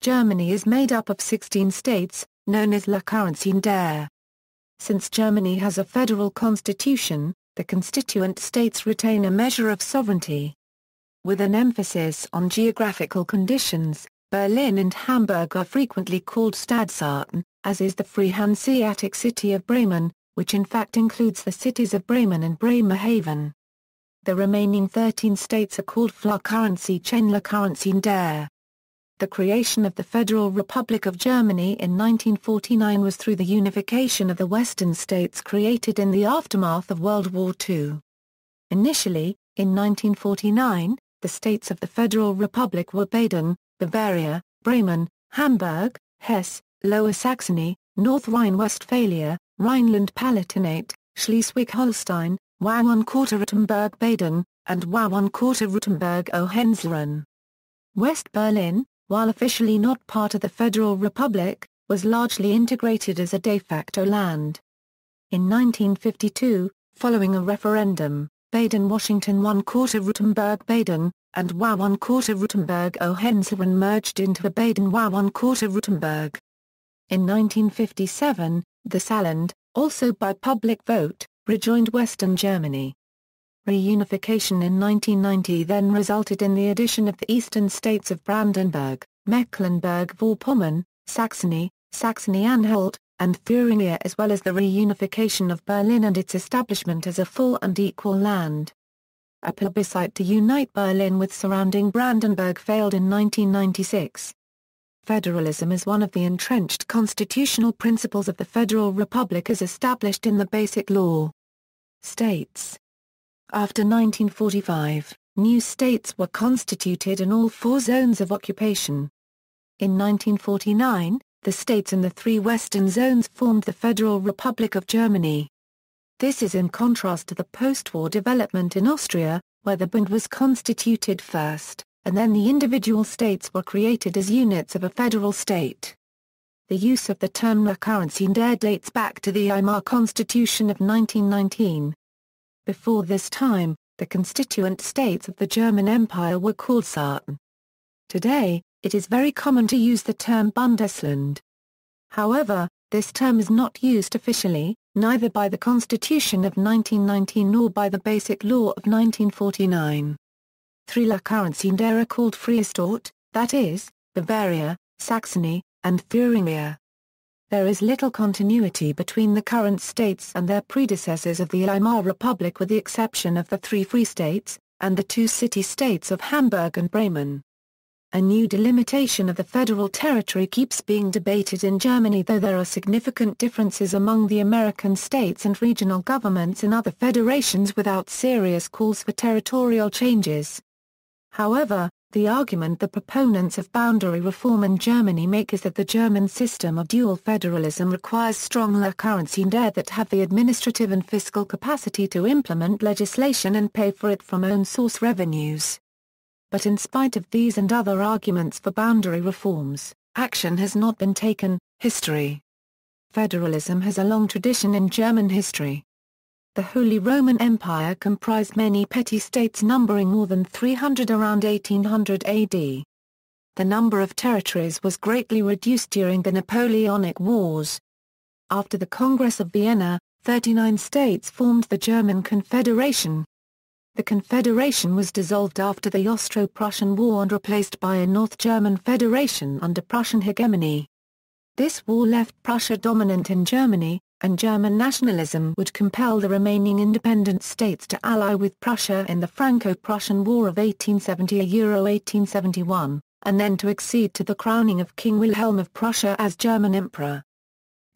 Germany is made up of 16 states, known as Länder. Since Germany has a federal constitution, the constituent states retain a measure of sovereignty. With an emphasis on geographical conditions, Berlin and Hamburg are frequently called Stadtstaaten, as is the free Hanseatic City of Bremen, which in fact includes the cities of Bremen and Bremerhaven. The remaining 13 states are called Flächenländer. The creation of the Federal Republic of Germany in 1949 was through the unification of the Western states created in the aftermath of World War II. Initially, in 1949, the states of the Federal Republic were Baden, Bavaria, Bremen, Hamburg, Hesse, Lower Saxony, North Rhine-Westphalia, Rhineland-Palatinate, Schleswig-Holstein, Württemberg-Baden, and Württemberg-Hohenzollern. West Berlin, while officially not part of the Federal Republic, was largely integrated as a de facto land. In 1952, following a referendum, Baden-Washington Württemberg-Baden, and Württemberg-Hohenzollern merged into a Baden-Württemberg. In 1957, the Saarland, also by public vote, rejoined Western Germany. Reunification in 1990 then resulted in the addition of the eastern states of Brandenburg, Mecklenburg-Vorpommern, Saxony, Saxony-Anhalt, and Thuringia, as well as the reunification of Berlin and its establishment as a full and equal land. A plebiscite to unite Berlin with surrounding Brandenburg failed in 1996. Federalism is one of the entrenched constitutional principles of the Federal Republic as established in the Basic Law. States. After 1945, new states were constituted in all 4 zones of occupation. In 1949, the states in the 3 western zones formed the Federal Republic of Germany. This is in contrast to the post-war development in Austria, where the Bund was constituted first, and then the individual states were created as units of a federal state. The use of the term Länder dates back to the Weimar Constitution of 1919. Before this time, the constituent states of the German Empire were called Staaten. Today, it is very common to use the term Bundesland. However, this term is not used officially, neither by the Constitution of 1919 nor by the Basic Law of 1949. 3 Länder are called Freistaat, that is, Bavaria, Saxony, and Thuringia. There is little continuity between the current states and their predecessors of the Weimar Republic, with the exception of the 3 free states, and the 2 city-states of Hamburg and Bremen. A new delimitation of the federal territory keeps being debated in Germany, though there are significant differences among the American states and regional governments in other federations without serious calls for territorial changes. However, the argument the proponents of boundary reform in Germany make is that the German system of dual federalism requires strong Länder that have the administrative and fiscal capacity to implement legislation and pay for it from own source revenues. But in spite of these and other arguments for boundary reforms, action has not been taken. History. Federalism has a long tradition in German history. The Holy Roman Empire comprised many petty states numbering more than 300 around 1800 AD. The number of territories was greatly reduced during the Napoleonic Wars. After the Congress of Vienna, 39 states formed the German Confederation. The Confederation was dissolved after the Austro-Prussian War and replaced by a North German Federation under Prussian hegemony. This war left Prussia dominant in Germany, and German nationalism would compel the remaining independent states to ally with Prussia in the Franco-Prussian War of 1870–1871, and then to accede to the crowning of King Wilhelm of Prussia as German Emperor.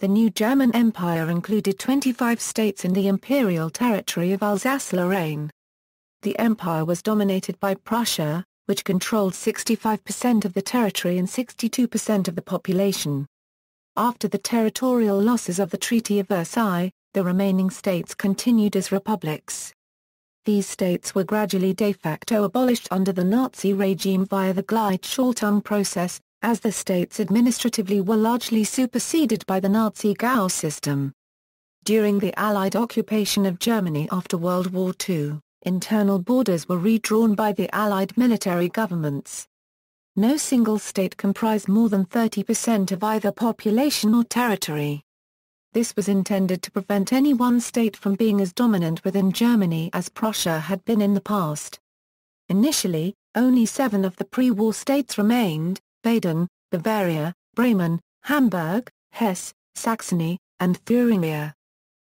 The new German Empire included 25 states in the imperial territory of Alsace-Lorraine. The empire was dominated by Prussia, which controlled 65% of the territory and 62% of the population. After the territorial losses of the Treaty of Versailles, the remaining states continued as republics. These states were gradually de facto abolished under the Nazi regime via the Gleichschaltung process, as the states administratively were largely superseded by the Nazi Gau system. During the Allied occupation of Germany after World War II, internal borders were redrawn by the Allied military governments. no single state comprised more than 30% of either population or territory. This was intended to prevent any one state from being as dominant within Germany as Prussia had been in the past. Initially, only 7 of the pre-war states remained: Baden, Bavaria, Bremen, Hamburg, Hesse, Saxony, and Thuringia.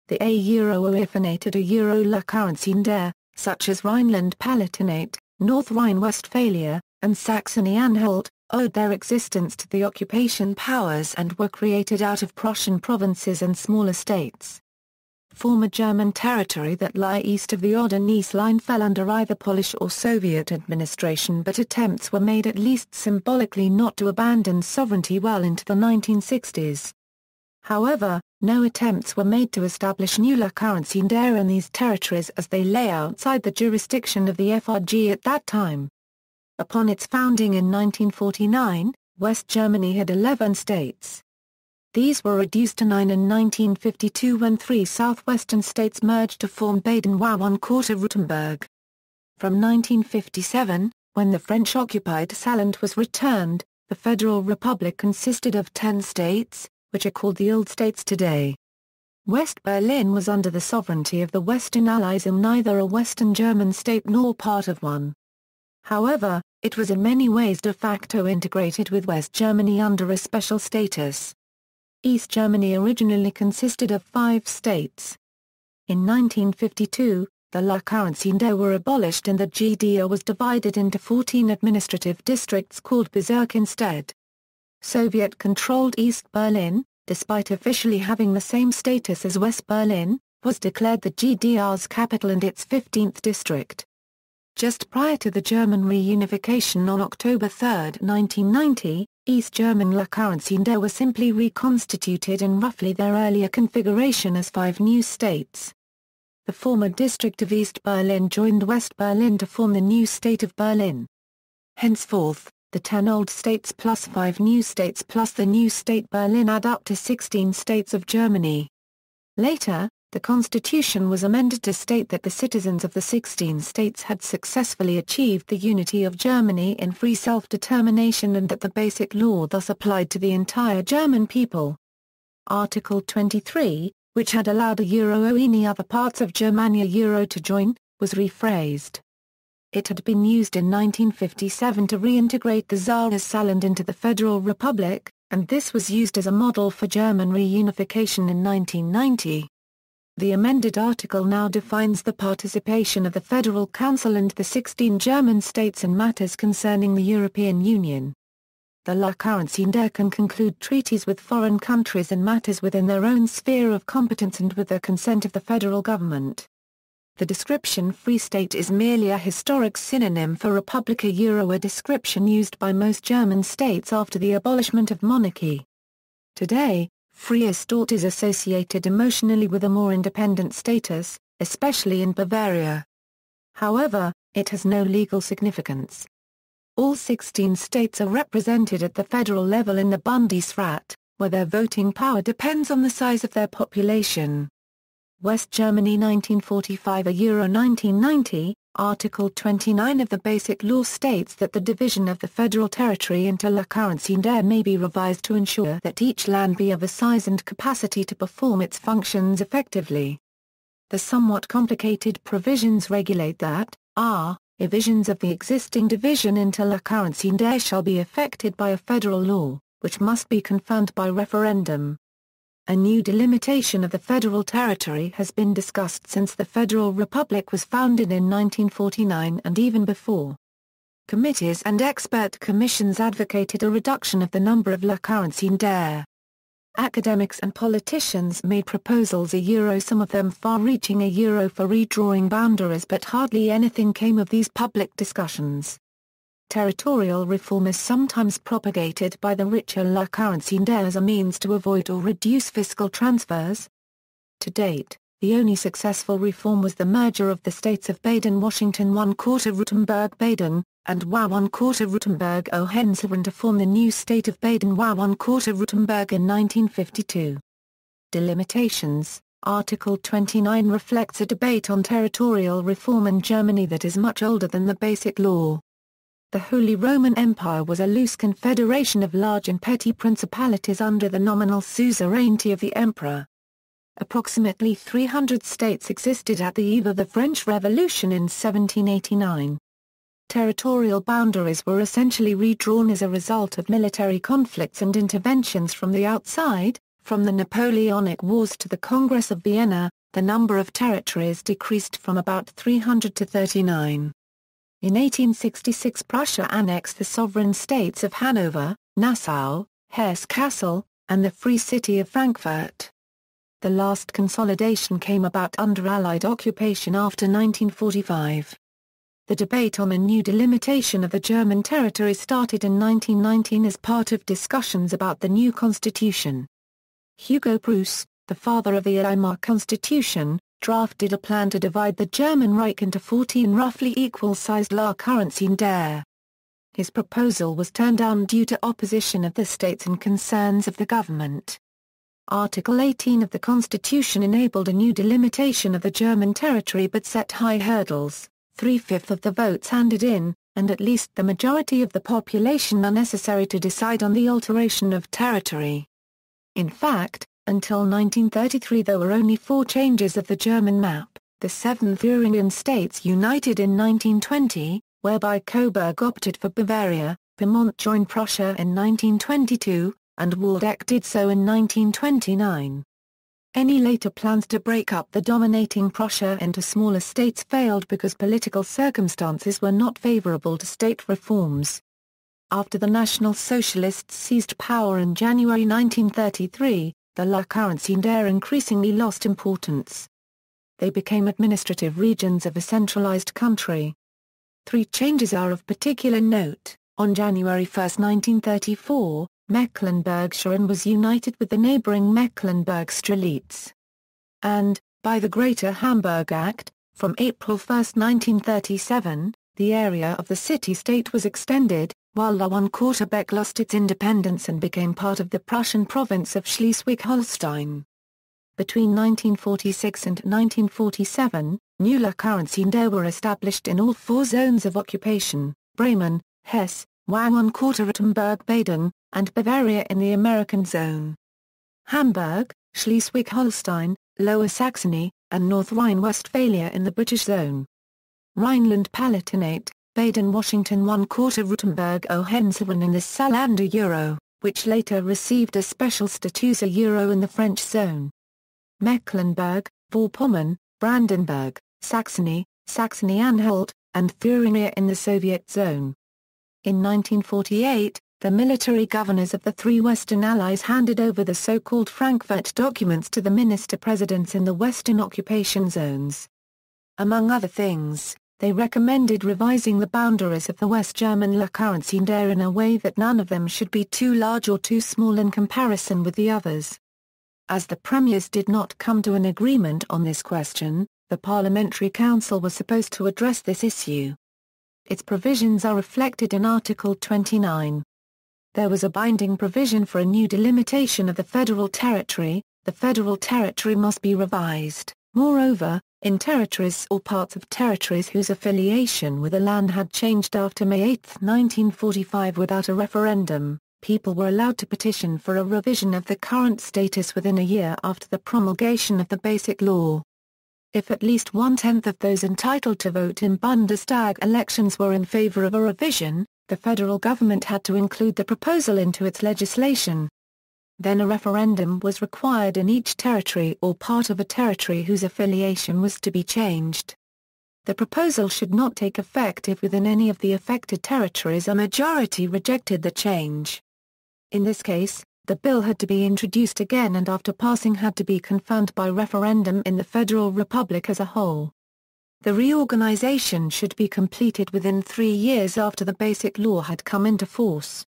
The Euro-Untitled Länder, such as Rhineland-Palatinate, North Rhine Westphalia, and Saxony-Anhalt, owed their existence to the occupation powers and were created out of Prussian provinces and smaller states. Former German territory that lie east of the Oder-Neisse line fell under either Polish or Soviet administration, but attempts were made at least symbolically not to abandon sovereignty well into the 1960s. However, no attempts were made to establish new Länder in these territories as they lay outside the jurisdiction of the FRG at that time. Upon its founding in 1949, West Germany had 11 states. These were reduced to 9 in 1952 when 3 southwestern states merged to form Baden-Württemberg. From 1957, when the French-occupied Saarland was returned, the Federal Republic consisted of 10 states, which are called the Old States today. West Berlin was under the sovereignty of the Western Allies and neither a Western German state nor part of one. However, it was in many ways de facto integrated with West Germany under a special status. East Germany originally consisted of 5 states. In 1952, the Länder were abolished and the GDR was divided into 14 administrative districts called Bezirke instead. Soviet-controlled East Berlin, despite officially having the same status as West Berlin, was declared the GDR's capital and its 15th district. Just prior to the German reunification on October 3, 1990, East German Länder were simply reconstituted in roughly their earlier configuration as 5 new states. The former district of East Berlin joined West Berlin to form the new state of Berlin. Henceforth, the 10 old states plus 5 new states plus the new state Berlin add up to 16 states of Germany. Later, the constitution was amended to state that the citizens of the 16 states had successfully achieved the unity of Germany in free self-determination and that the basic law thus applied to the entire German people. Article 23, which had allowed a euro or any other parts of Germania euro to join, was rephrased. It had been used in 1957 to reintegrate the Saarland into the Federal Republic, and this was used as a model for German reunification in 1990. The amended article now defines the participation of the Federal Council and the 16 German states in matters concerning the European Union. The Länder can conclude treaties with foreign countries in matters within their own sphere of competence and with the consent of the federal government. The description Free State is merely a historic synonym for Republika a description used by most German states after the abolishment of monarchy. Today, Freie Staat is associated emotionally with a more independent status, especially in Bavaria. However, it has no legal significance. All 16 states are represented at the federal level in the Bundesrat, where their voting power depends on the size of their population. West Germany 1945 Euro 1990, Article 29 of the Basic Law states that the division of the federal territory into Länder may be revised to ensure that each land be of a size and capacity to perform its functions effectively. The somewhat complicated provisions regulate that, divisions of the existing division into Länder shall be effected by a federal law, which must be confirmed by referendum. A new delimitation of the federal territory has been discussed since the Federal Republic was founded in 1949 and even before. Committees and expert commissions advocated a reduction of the number of Länder. Academics and politicians made proposals some of them far-reaching for redrawing boundaries, but hardly anything came of these public discussions. Territorial reform is sometimes propagated by the richer Länder as a means to avoid or reduce fiscal transfers. To date, the only successful reform was the merger of the states of Baden-Washington Württemberg-Baden, and Württemberg-Hohenzollern to form the new state of Baden-Württemberg in 1952. Delimitations. Article 29 reflects a debate on territorial reform in Germany that is much older than the Basic Law. The Holy Roman Empire was a loose confederation of large and petty principalities under the nominal suzerainty of the emperor. Approximately 300 states existed at the eve of the French Revolution in 1789. Territorial boundaries were essentially redrawn as a result of military conflicts and interventions from the outside. From the Napoleonic Wars to the Congress of Vienna, the number of territories decreased from about 300 to 39. In 1866 Prussia annexed the sovereign states of Hanover, Nassau, Hesse-Kassel, and the Free City of Frankfurt. The last consolidation came about under Allied occupation after 1945. The debate on a new delimitation of the German territory started in 1919 as part of discussions about the new constitution. Hugo Preuss, the father of the Weimar Constitution, drafted a plan to divide the German Reich into 14 roughly equal-sized Länder. His proposal was turned down due to opposition of the states and concerns of the government. Article 18 of the Constitution enabled a new delimitation of the German territory but set high hurdles: 3/5 of the votes handed in, and at least the majority of the population are necessary to decide on the alteration of territory. In fact, until 1933 there were only 4 changes of the German map, the 7 Thuringian states united in 1920, whereby Coburg opted for Bavaria, Piedmont joined Prussia in 1922, and Waldeck did so in 1929. Any later plans to break up the dominating Prussia into smaller states failed because political circumstances were not favorable to state reforms. After the National Socialists seized power in January 1933, the Länder increasingly lost importance. They became administrative regions of a centralized country. 3 changes are of particular note. On January 1, 1934, Mecklenburg-Schwerin was united with the neighboring Mecklenburg-Strelitz. And, by the Greater Hamburg Act, from April 1, 1937, the area of the city-state was extended, while Lauenkortebeck lost its independence and became part of the Prussian province of Schleswig-Holstein. Between 1946 and 1947, new Länder were established in all 4 zones of occupation: Bremen, Hesse, Württemberg-Baden, and Bavaria in the American zone. Hamburg, Schleswig-Holstein, Lower Saxony, and North Rhine Westphalia in the British zone. Rhineland-Palatinate, Baden-Washington 1/4 Württemberg-Hohenzollern in the Saarländer Euro, which later received a special status Euro in the French zone. Mecklenburg, Vorpommern, Brandenburg, Saxony, Saxony-Anhalt, and Thuringia in the Soviet zone. In 1948, the military governors of the 3 Western Allies handed over the so-called Frankfurt documents to the minister-presidents in the Western occupation zones. Among other things, they recommended revising the boundaries of the West German Länder in a way that none of them should be too large or too small in comparison with the others. As the premiers did not come to an agreement on this question, the Parliamentary Council was supposed to address this issue. Its provisions are reflected in Article 29. There was a binding provision for a new delimitation of the federal territory. The federal territory must be revised. Moreover, in territories or parts of territories whose affiliation with a land had changed after May 8, 1945 without a referendum, people were allowed to petition for a revision of the current status within a year after the promulgation of the Basic Law. If at least 1/10 of those entitled to vote in Bundestag elections were in favor of a revision, the federal government had to include the proposal into its legislation. Then a referendum was required in each territory or part of a territory whose affiliation was to be changed. The proposal should not take effect if within any of the affected territories a majority rejected the change. In this case, the bill had to be introduced again and after passing had to be confirmed by referendum in the Federal Republic as a whole. The reorganization should be completed within 3 years after the Basic Law had come into force.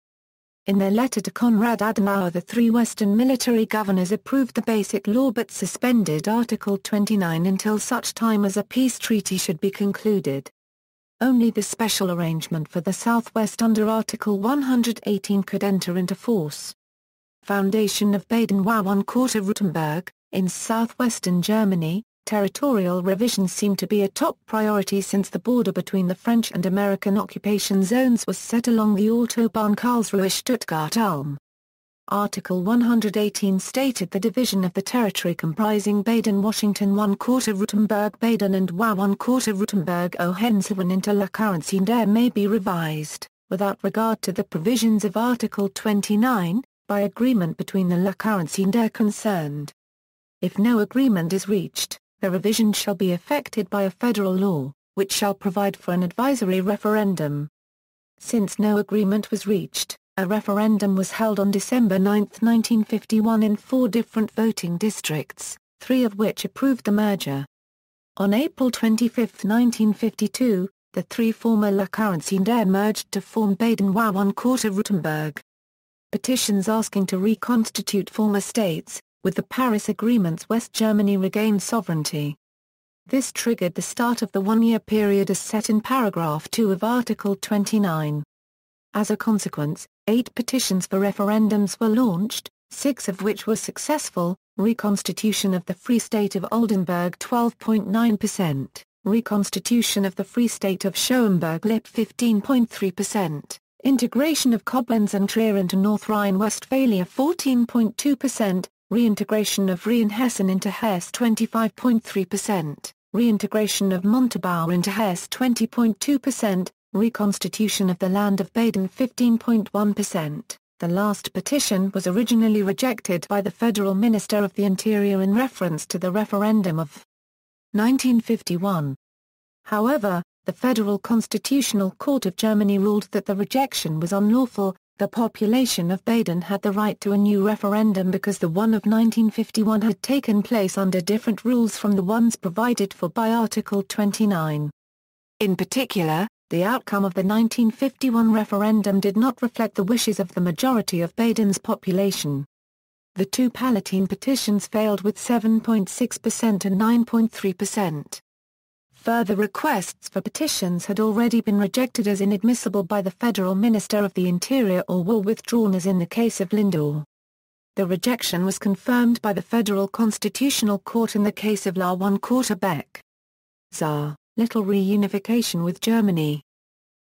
In their letter to Konrad Adenauer, the 3 Western military governors approved the Basic Law but suspended Article 29 until such time as a peace treaty should be concluded. Only the special arrangement for the Southwest under Article 118 could enter into force. Foundation of Baden-Württemberg, in southwestern Germany, territorial revision seemed to be a top priority since the border between the French and American occupation zones was set along the Autobahn Karlsruhe-Stuttgart-Ulm. Article 118 stated the division of the territory comprising Baden-Washington 1/4 Württemberg-Baden and Wa 1/4 Württemberg-Hohenzollern into Länder may be revised, without regard to the provisions of Article 29, by agreement between the Länder concerned. If no agreement is reached, the revision shall be effected by a federal law, which shall provide for an advisory referendum. Since no agreement was reached, a referendum was held on December 9, 1951 in 4 different voting districts, 3 of which approved the merger. On April 25, 1952, the 3 former Länder merged to form Baden-Wa 1/4 Württemberg. Petitions asking to reconstitute former states, with the Paris Agreement's West Germany regained sovereignty. This triggered the start of the 1-year period as set in paragraph 2 of Article 29. As a consequence, 8 petitions for referendums were launched, 6 of which were successful: Reconstitution of the Free State of Oldenburg 12.9%, Reconstitution of the Free State of Schauenburg-Lippe 15.3%, Integration of Koblenz and Trier into North Rhine-Westphalia 14.2%, Reintegration of Rheinhessen into Hesse 25.3%, Reintegration of Montauban into Hesse 20.2%, Reconstitution of the Land of Baden 15.1%. The last petition was originally rejected by the Federal Minister of the Interior in reference to the referendum of 1951. However, the Federal Constitutional Court of Germany ruled that the rejection was unlawful. The population of Baden had the right to a new referendum because the one of 1951 had taken place under different rules from the ones provided for by Article 29. In particular, the outcome of the 1951 referendum did not reflect the wishes of the majority of Baden's population. The 2 Palatine petitions failed with 7.6% and 9.3%. Further requests for petitions had already been rejected as inadmissible by the Federal Minister of the Interior or were withdrawn as in the case of Länder. The rejection was confirmed by the Federal Constitutional Court in the case of La 1/4 Beck. Saar, little reunification with Germany.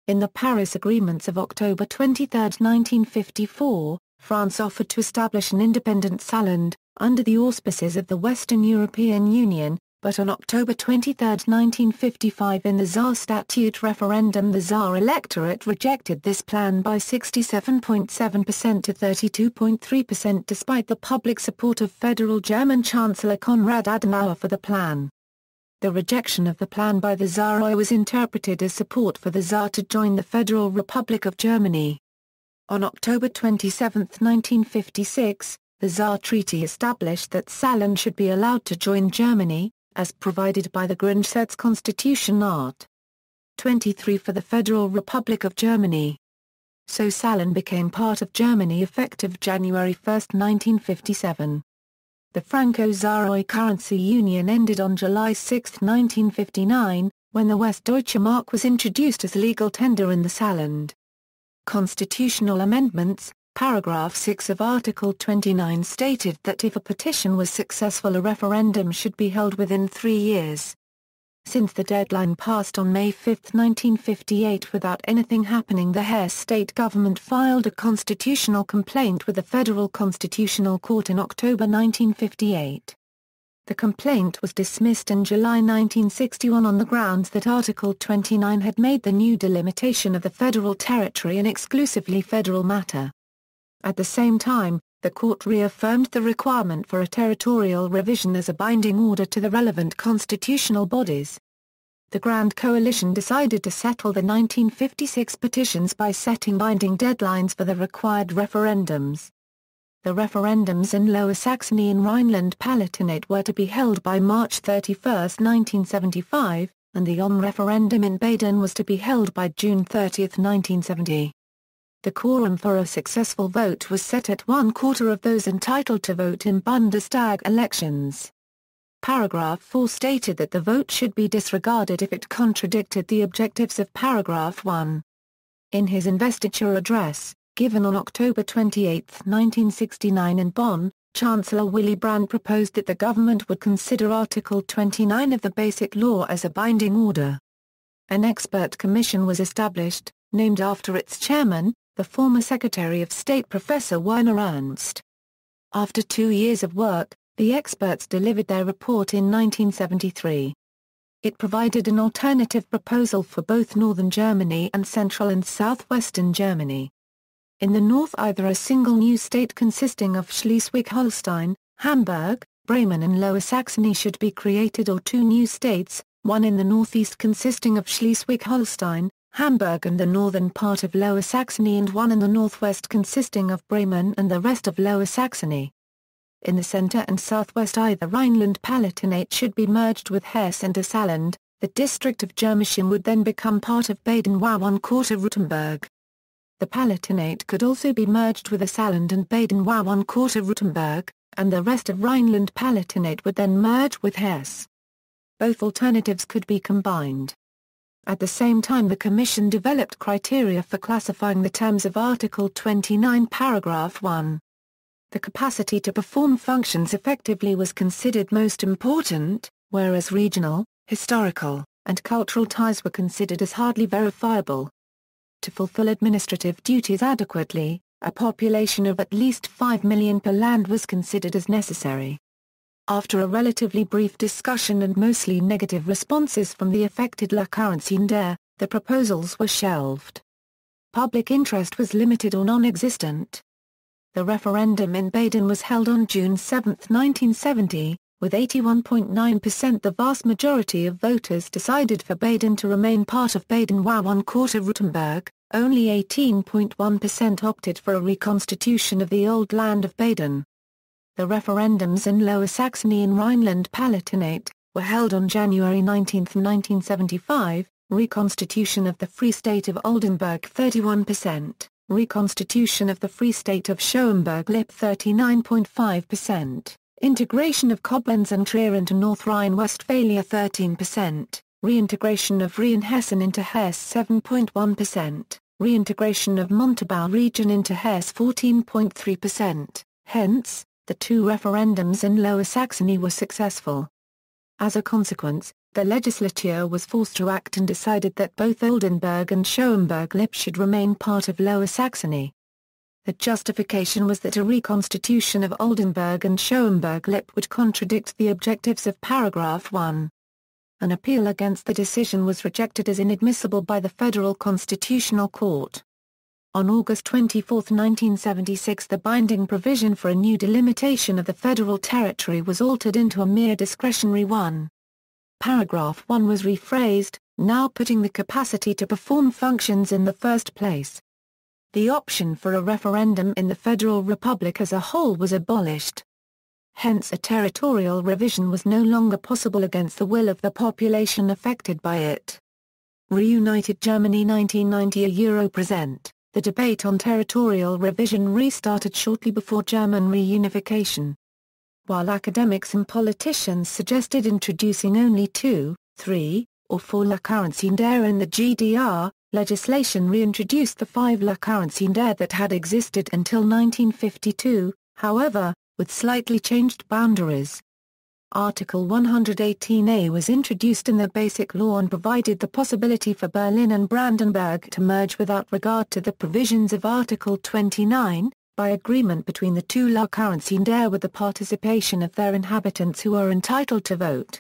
In the Paris Agreements of October 23, 1954, France offered to establish an independent Saarland, under the auspices of the Western European Union, but on October 23, 1955 in the Saar Statute referendum the Saar electorate rejected this plan by 67.7% to 32.3% despite the public support of Federal German Chancellor Konrad Adenauer for the plan. The rejection of the plan by the Saaroi was interpreted as support for the Saar to join the Federal Republic of Germany. On October 27, 1956, the Saar Treaty established that Saarland should be allowed to join Germany, as provided by the Grundgesetz Constitution Art. 23 for the Federal Republic of Germany. So Saarland became part of Germany effective January 1, 1957. The Franco-Saaroi currency union ended on July 6, 1959, when the Westdeutsche Mark was introduced as legal tender in the Saarland. Constitutional amendments. Paragraph 6 of Article 29 stated that if a petition was successful a referendum should be held within 3 years. Since the deadline passed on May 5, 1958 without anything happening, the Hesse state government filed a constitutional complaint with the Federal Constitutional Court in October 1958. The complaint was dismissed in July 1961 on the grounds that Article 29 had made the new delimitation of the federal territory an exclusively federal matter. At the same time, the court reaffirmed the requirement for a territorial revision as a binding order to the relevant constitutional bodies. The Grand Coalition decided to settle the 1956 petitions by setting binding deadlines for the required referendums. The referendums in Lower Saxony and Rhineland-Palatinate were to be held by March 31, 1975, and the referendum in Baden was to be held by June 30, 1970. The quorum for a successful vote was set at 1/4 of those entitled to vote in Bundestag elections. Paragraph 4 stated that the vote should be disregarded if it contradicted the objectives of Paragraph 1. In his investiture address, given on October 28, 1969 in Bonn, Chancellor Willy Brandt proposed that the government would consider Article 29 of the Basic Law as a binding order. An expert commission was established, named after its chairman, the former Secretary of State Professor Werner Ernst. After 2 years of work, the experts delivered their report in 1973. It provided an alternative proposal for both northern Germany and central and southwestern Germany. In the north, either a single new state consisting of Schleswig-Holstein, Hamburg, Bremen and Lower Saxony should be created, or two new states, one in the northeast consisting of Schleswig-Holstein, Hamburg and the northern part of Lower Saxony, and one in the northwest consisting of Bremen and the rest of Lower Saxony. In the center and southwest, either Rhineland-Palatinate should be merged with Hesse and the Saarland. The district of Germersheim would then become part of Baden-Württemberg. The Palatinate could also be merged with the Saarland and Baden-Württemberg, and the rest of Rhineland-Palatinate would then merge with Hesse. Both alternatives could be combined. At the same time, the Commission developed criteria for classifying the terms of Article 29, Paragraph 1. The capacity to perform functions effectively was considered most important, whereas regional, historical, and cultural ties were considered as hardly verifiable. To fulfill administrative duties adequately, a population of at least 5 million per land was considered as necessary. After a relatively brief discussion and mostly negative responses from the affected Länder, the proposals were shelved. Public interest was limited or non-existent. The referendum in Baden was held on June 7, 1970, with 81.9%. The vast majority of voters decided for Baden to remain part of Baden-Württemberg, only 18.1% opted for a reconstitution of the old land of Baden. The referendums in Lower Saxony and Rhineland-Palatinate were held on January 19, 1975, reconstitution of the Free State of Oldenburg 31%. Reconstitution of the Free State of Schauenburg-Lippe 39.5%, integration of Koblenz and Trier into North Rhine-Westphalia 13%, reintegration of Rheinhessen into Hesse 7.1%, reintegration of Montebau region into Hesse 14.3%. Hence, the two referendums in Lower Saxony were successful. As a consequence, the legislature was forced to act and decided that both Oldenburg and Schauenburg-Lippe should remain part of Lower Saxony. The justification was that a reconstitution of Oldenburg and Schauenburg-Lippe would contradict the objectives of Paragraph 1. An appeal against the decision was rejected as inadmissible by the Federal Constitutional Court. On August 24, 1976, the binding provision for a new delimitation of the federal territory was altered into a mere discretionary one. Paragraph 1 was rephrased, now putting the capacity to perform functions in the first place. The option for a referendum in the Federal Republic as a whole was abolished. Hence, a territorial revision was no longer possible against the will of the population affected by it. Reunited Germany 1990 present. The debate on territorial revision restarted shortly before German reunification. While academics and politicians suggested introducing only 2, 3, or 4 Länder in the GDR, legislation reintroduced the 5 Länder that had existed until 1952, however, with slightly changed boundaries. Article 118a was introduced in the Basic Law and provided the possibility for Berlin and Brandenburg to merge without regard to the provisions of Article 29, by agreement between the two Länder with the participation of their inhabitants who are entitled to vote.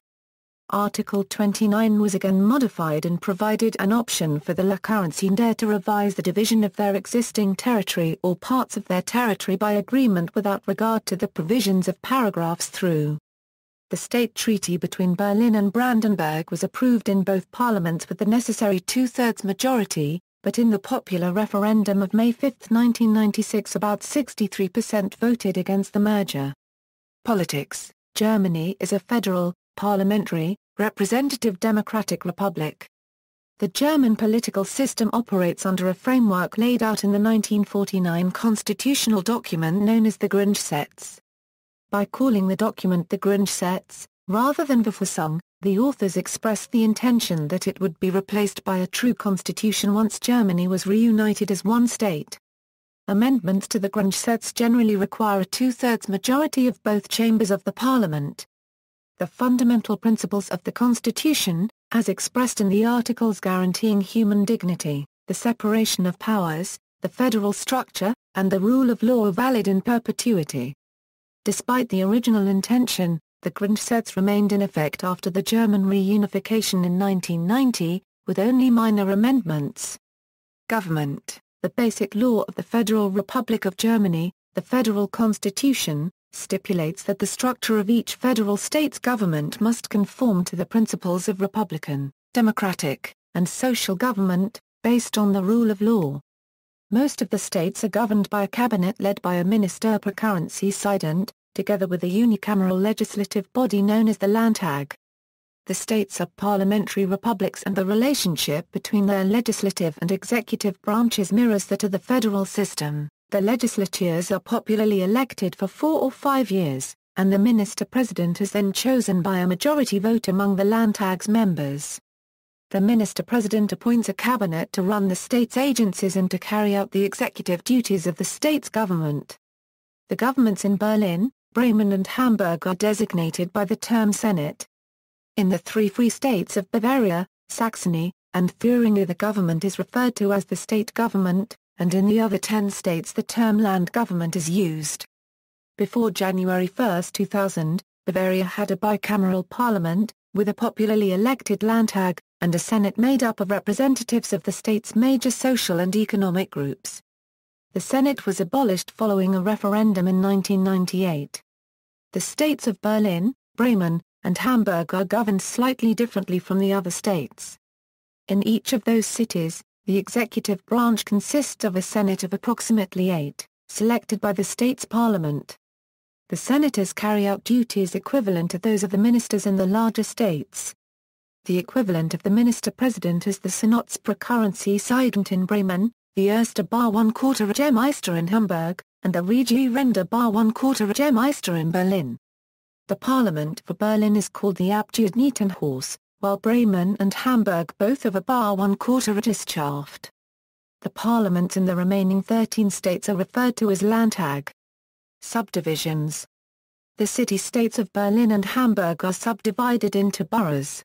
Article 29 was again modified and provided an option for the Länder to revise the division of their existing territory or parts of their territory by agreement without regard to the provisions of paragraphs through. The state treaty between Berlin and Brandenburg was approved in both parliaments with the necessary two-thirds majority, but in the popular referendum of May 5, 1996, about 63% voted against the merger. Politics: Germany is a federal, parliamentary, representative democratic republic. The German political system operates under a framework laid out in the 1949 constitutional document known as the Grundgesetz. By calling the document the Grundgesetz, rather than Verfassung, the authors expressed the intention that it would be replaced by a true constitution once Germany was reunited as one state. Amendments to the Grundgesetz generally require a two-thirds majority of both chambers of the parliament. The fundamental principles of the Constitution, as expressed in the articles guaranteeing human dignity, the separation of powers, the federal structure, and the rule of law are valid in perpetuity. Despite the original intention, the Grundgesetz remained in effect after the German reunification in 1990, with only minor amendments. Government. The basic law of the Federal Republic of Germany, the Federal Constitution, stipulates that the structure of each federal state's government must conform to the principles of republican, democratic, and social government, based on the rule of law. Most of the states are governed by a cabinet led by a minister per Currency-Sident, together with a unicameral legislative body known as the Landtag. The states are parliamentary republics and the relationship between their legislative and executive branches mirrors that of the federal system. The legislatures are popularly elected for 4 or 5 years, and the minister-president is then chosen by a majority vote among the Landtag's members. The minister-president appoints a cabinet to run the state's agencies and to carry out the executive duties of the state's government. The governments in Berlin, Bremen and Hamburg are designated by the term Senate. In the 3 free states of Bavaria, Saxony, and Thuringia the government is referred to as the state government, and in the other 10 states the term land government is used. Before January 1, 2000, Bavaria had a bicameral parliament, with a popularly elected Landtag, and a Senate made up of representatives of the state's major social and economic groups. The Senate was abolished following a referendum in 1998. The states of Berlin, Bremen, and Hamburg are governed slightly differently from the other states. In each of those cities, the executive branch consists of a Senate of approximately 8, selected by the state's parliament. The senators carry out duties equivalent to those of the ministers in the larger states. The equivalent of the minister-president is the Senats's per Currency-Sident in Bremen, the Erster Bauernquartiermeister in Hamburg, and the Regierender Bauernquartiermeister in Berlin. The parliament for Berlin is called the Abgeordnetenhaus, while Bremen and Hamburg both have a Bauernquartiergesellschaft. The parliaments in the remaining 13 states are referred to as Landtag. Subdivisions. The city-states of Berlin and Hamburg are subdivided into boroughs.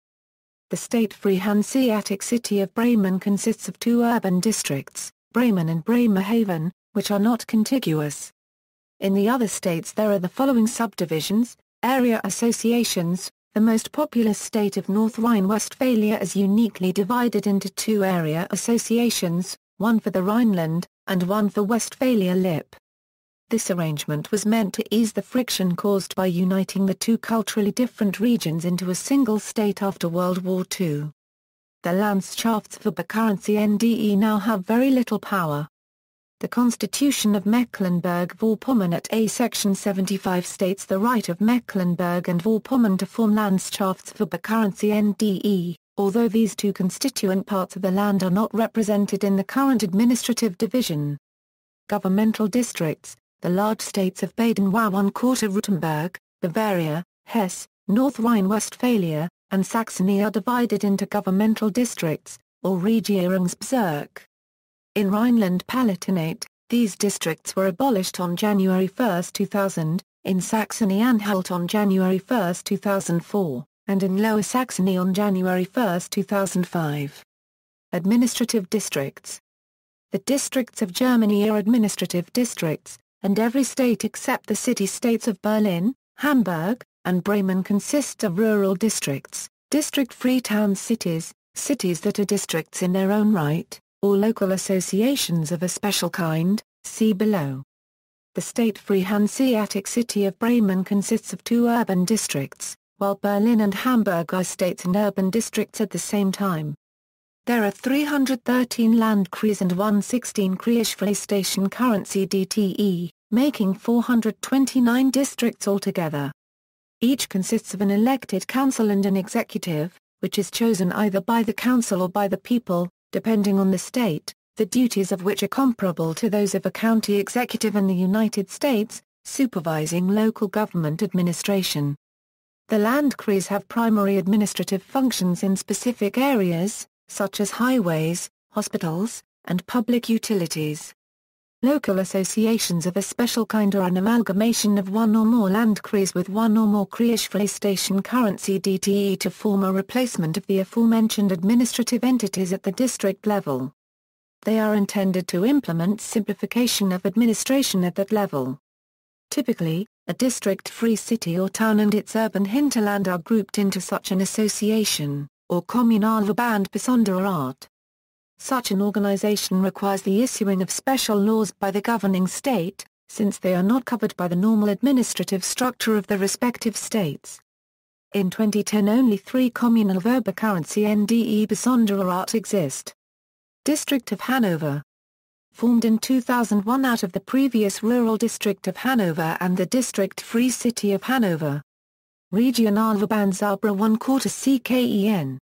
The state-free Hanseatic City of Bremen consists of 2 urban districts, Bremen and Bremerhaven, which are not contiguous. In the other states there are the following subdivisions: area associations. The most populous state of North Rhine-Westphalia is uniquely divided into 2 area associations, one for the Rhineland, and one for Westphalia-Lippe. This arrangement was meant to ease the friction caused by uniting the 2 culturally different regions into a single state after World War II. The Landschaftsverbandcurrency now have very little power. The Constitution of Mecklenburg-Vorpommern at A Section 75 states the right of Mecklenburg and Vorpommern to form Landschaftsverbandcurrency, although these 2 constituent parts of the land are not represented in the current administrative division. Governmental districts. The large states of Baden-Württemberg, Bavaria, Hesse, North Rhine-Westphalia, and Saxony are divided into governmental districts, or Regierungsbezirke. In Rhineland-Palatinate, these districts were abolished on January 1, 2000, in Saxony-Anhalt on January 1, 2004, and in Lower Saxony on January 1, 2005. Administrative districts. The districts of Germany are administrative districts, and every state except the city-states of Berlin, Hamburg, and Bremen consists of rural districts, district-free town cities, cities that are districts in their own right, or local associations of a special kind, see below. The state-free Hanseatic City of Bremen consists of 2 urban districts, while Berlin and Hamburg are states and urban districts at the same time. There are 313 Landkreise and 116 Kreisfreistation Currency DTE, making 429 districts altogether. Each consists of an elected council and an executive, which is chosen either by the council or by the people, depending on the state, the duties of which are comparable to those of a county executive in the United States, supervising local government administration. The Landkreise have primary administrative functions in specific areas, such as highways, hospitals, and public utilities. Local associations of a special kind are an amalgamation of one or more Landkreise with one or more Kreisfreistation currency DTE to form a replacement of the aforementioned administrative entities at the district level. They are intended to implement simplification of administration at that level. Typically, a district-free city or town and its urban hinterland are grouped into such an association, or Kommunalverband besonderer Art. Such an organization requires the issuing of special laws by the governing state, since they are not covered by the normal administrative structure of the respective states. In 2010 only 3 Kommunalverbandcurrency NDE besonderer Art exist. District of Hanover. Formed in 2001 out of the previous rural district of Hanover and the district-free city of Hanover. Regionalverband Saarbrücken 1/4 CKEN.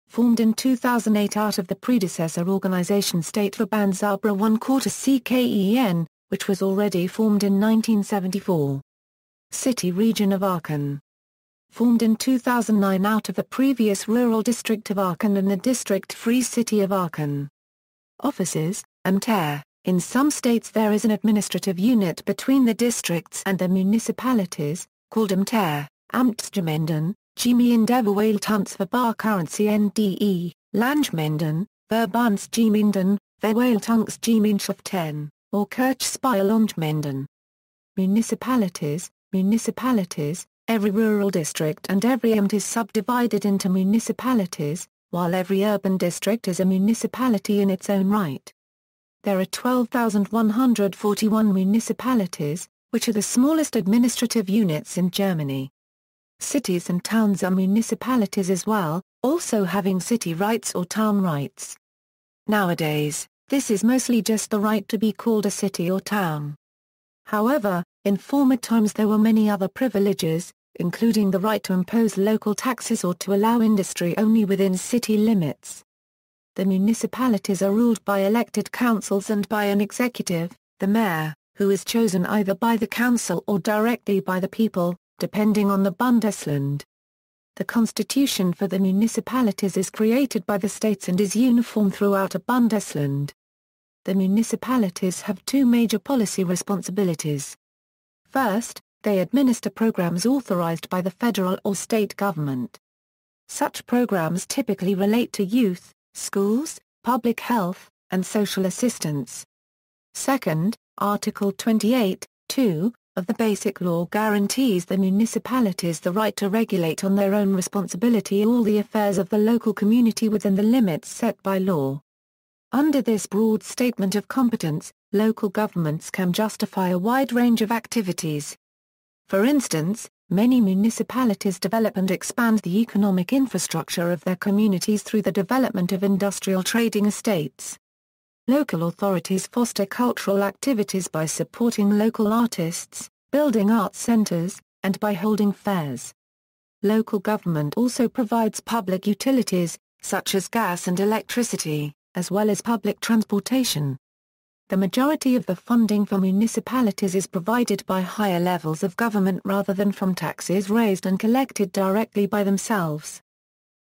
Formed in 2008 out of the predecessor organization Stadtverband Saarbrücken 1/4 CKEN, which was already formed in 1974. City Region of Aachen. Formed in 2009 out of the previous rural district of Aachen and the district-free city of Aachen. Offices, Ämter. In some states there is an administrative unit between the districts and the municipalities, called Ämter, Amtsgemeinden, Gemeinden Verwaltungsverbandcurrency NDE, Landgemeinden, Verbandsgemeinden, Verwaltungsgemeinschaften, or Kirchspeichergemeinden. Municipalities. Every rural district and every Amt is subdivided into municipalities, while every urban district is a municipality in its own right. There are 12,141 municipalities, which are the smallest administrative units in Germany. Cities and towns are municipalities as well, also having city rights or town rights. Nowadays, this is mostly just the right to be called a city or town. However, in former times there were many other privileges, including the right to impose local taxes or to allow industry only within city limits. The municipalities are ruled by elected councils and by an executive, the mayor, who is chosen either by the council or directly by the people, depending on the Bundesland. The constitution for the municipalities is created by the states and is uniform throughout a Bundesland. The municipalities have 2 major policy responsibilities. First, they administer programs authorized by the federal or state government. Such programs typically relate to youth, schools, public health, and social assistance. Second, Article 28(2) of the Basic Law guarantees the municipalities the right to regulate on their own responsibility all the affairs of the local community within the limits set by law. Under this broad statement of competence, local governments can justify a wide range of activities. For instance, many municipalities develop and expand the economic infrastructure of their communities through the development of industrial trading estates. Local authorities foster cultural activities by supporting local artists, building arts centers, and by holding fairs. Local government also provides public utilities, such as gas and electricity, as well as public transportation. The majority of the funding for municipalities is provided by higher levels of government rather than from taxes raised and collected directly by themselves.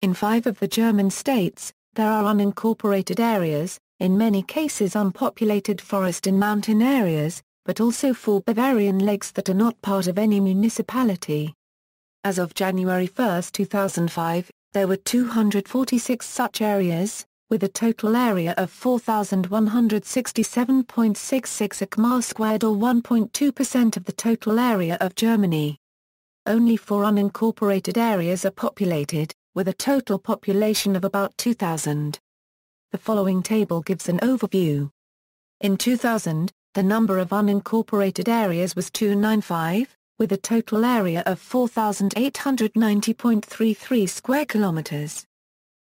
In 5 of the German states, there are unincorporated areas, in many cases unpopulated forest and mountain areas, but also 4 Bavarian lakes that are not part of any municipality. As of January 1, 2005, there were 246 such areas, with a total area of 4,167.66 km² or 1.2% of the total area of Germany. Only 4 unincorporated areas are populated, with a total population of about 2,000. The following table gives an overview. In 2000, the number of unincorporated areas was 295, with a total area of 4,890.33 square kilometers.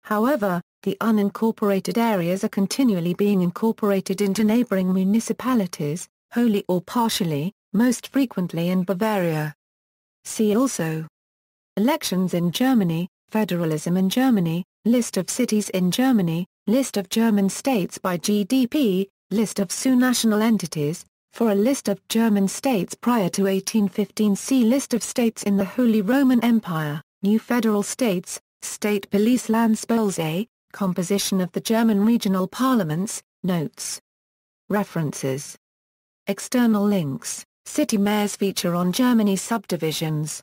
However, the unincorporated areas are continually being incorporated into neighboring municipalities, wholly or partially, most frequently in Bavaria. See also: Elections in Germany, Federalism in Germany, List of cities in Germany, List of German states by GDP, List of supranational entities. For a list of German states prior to 1815, see List of states in the Holy Roman Empire, New Federal States, State Police Landspolzei, Composition of the German regional parliaments, Notes. References External links: City mayors feature on Germany subdivisions.